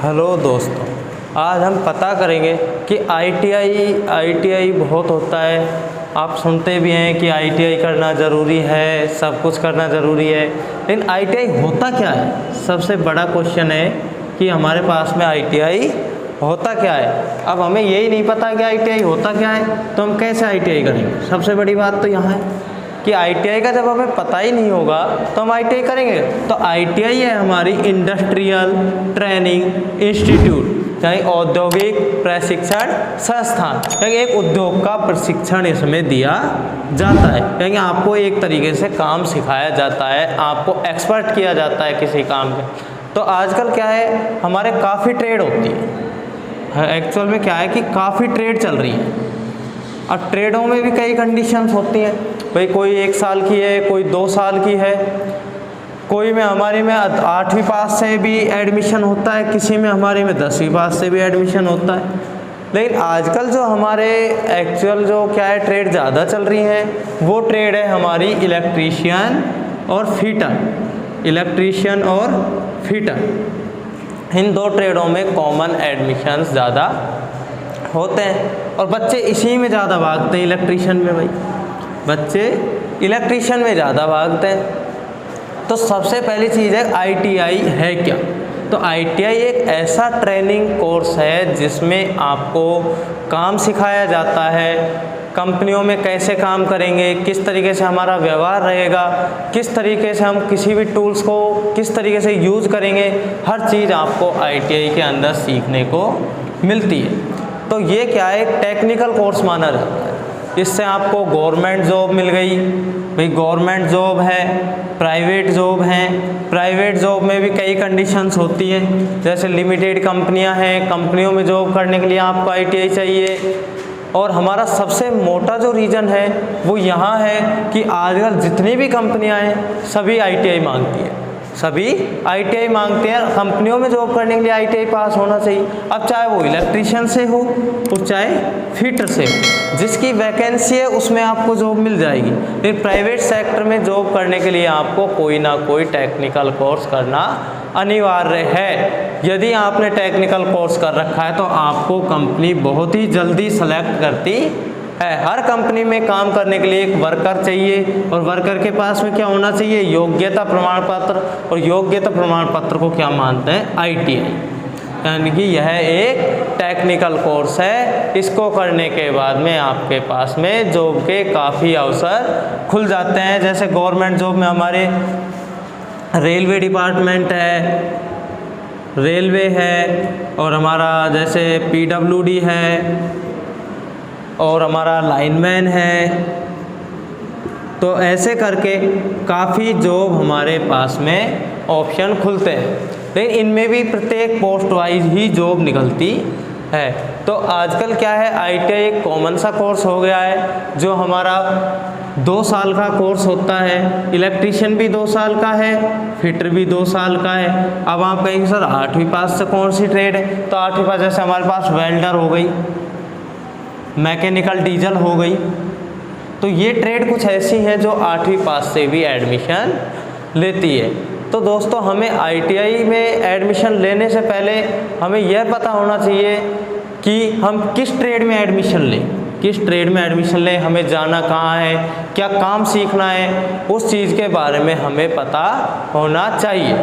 Hello दोस्तों, आज हम पता करेंगे कि आईटीआई बहुत होता है। आप सुनते भी हैं कि आईटीआई करना ज़रूरी है, सब कुछ करना ज़रूरी है, लेकिन आईटीआई होता क्या है? सबसे बड़ा क्वेश्चन है कि हमारे पास में आईटीआई होता क्या है। अब हमें यही नहीं पता कि आईटीआई होता क्या है, तो हम कैसे आईटीआई करेंगे? सबसे बड़ी बात तो यहाँ है कि आईटीआई का जब हमें पता ही नहीं होगा तो हम आईटीआई करेंगे। तो आईटीआई है हमारी इंडस्ट्रियल ट्रेनिंग इंस्टीट्यूट, यानी औद्योगिक प्रशिक्षण संस्थान, यानी एक उद्योग का प्रशिक्षण इसमें दिया जाता है। यानी आपको एक तरीके से काम सिखाया जाता है, आपको एक्सपर्ट किया जाता है किसी काम में। तो आजकल क्या है, हमारे काफ़ी ट्रेड होती है। एक्चुअल में क्या है कि काफ़ी ट्रेड चल रही है। अब ट्रेडों में भी कई कंडीशंस होती हैं भाई, कोई 1 साल की है, कोई 2 साल की है, कोई में हमारे में 8वीं पास से भी एडमिशन होता है, किसी में हमारे में 10वीं पास से भी एडमिशन होता है। लेकिन आजकल जो हमारे एक्चुअल जो क्या है ट्रेड ज़्यादा चल रही हैं, वो ट्रेड है हमारी इलेक्ट्रीशियन और फिटर। इलेक्ट्रीशियन और फिटर, इन 2 ट्रेडों में कॉमन एडमिशन्स ज़्यादा होते हैं और बच्चे इसी में ज़्यादा भागते हैं। इलेक्ट्रीशियन में भाई बच्चे इलेक्ट्रीशियन में ज़्यादा भागते हैं। तो सबसे पहली चीज़ है आईटीआई है क्या? तो आईटीआई एक ऐसा ट्रेनिंग कोर्स है जिसमें आपको काम सिखाया जाता है, कंपनियों में कैसे काम करेंगे, किस तरीके से हमारा व्यवहार रहेगा, किस तरीके से हम किसी भी टूल्स को किस तरीके से यूज़ करेंगे, हर चीज़ आपको आईटीआई के अंदर सीखने को मिलती है। तो ये क्या है, एक टेक्निकल कोर्स माना जाता है। इससे आपको गवर्नमेंट जॉब मिल गई भाई, गवर्नमेंट जॉब है, प्राइवेट जॉब हैं। प्राइवेट जॉब में भी कई कंडीशंस होती हैं, जैसे लिमिटेड कंपनियां हैं, कंपनियों में जॉब करने के लिए आपको आईटीआई चाहिए। और हमारा सबसे मोटा जो रीज़न है वो यहाँ है कि आजकल जितनी भी कंपनियाँ हैं सभी आईटीआई मांगती है, सभी आईटीआई मांगते हैं। कंपनियों में जॉब करने के लिए आईटीआई पास होना चाहिए। अब चाहे वो इलेक्ट्रीशियन से हो और चाहे फिटर से हो, जिसकी वैकेंसी है उसमें आपको जॉब मिल जाएगी। लेकिन प्राइवेट सेक्टर में जॉब करने के लिए आपको कोई ना कोई टेक्निकल कोर्स करना अनिवार्य है। यदि आपने टेक्निकल कोर्स कर रखा है तो आपको कंपनी बहुत ही जल्दी सेलेक्ट करती है। हर कंपनी में काम करने के लिए एक वर्कर चाहिए और वर्कर के पास में क्या होना चाहिए, योग्यता प्रमाण पत्र। और योग्यता प्रमाण पत्र को क्या मानते हैं, आईटीआई, यानी कि यह एक टेक्निकल कोर्स है। इसको करने के बाद में आपके पास में जॉब के काफ़ी अवसर खुल जाते हैं। जैसे गवर्नमेंट जॉब में हमारे रेलवे डिपार्टमेंट है, रेलवे है, और हमारा जैसे पीडब्ल्यूडी है, और हमारा लाइनमैन है। तो ऐसे करके काफ़ी जॉब हमारे पास में ऑप्शन खुलते हैं, लेकिन इनमें भी प्रत्येक पोस्ट वाइज ही जॉब निकलती है। तो आजकल क्या है, आईटीआई एक कॉमन सा कोर्स हो गया है जो हमारा 2 साल का कोर्स होता है। इलेक्ट्रीशियन भी 2 साल का है, फिटर भी 2 साल का है। अब आप कहेंगे सर 8वीं पास से कौन सी ट्रेड है? तो 8वीं पास जैसे हमारे पास वेल्डर हो गई, मैकेनिकल डीजल हो गई। तो ये ट्रेड कुछ ऐसी हैं जो 8वीं पास से भी एडमिशन लेती है। तो दोस्तों, हमें आईटीआई में एडमिशन लेने से पहले हमें यह पता होना चाहिए कि हम किस ट्रेड में एडमिशन लें, किस ट्रेड में एडमिशन लें, हमें जाना कहाँ है, क्या काम सीखना है, उस चीज़ के बारे में हमें पता होना चाहिए।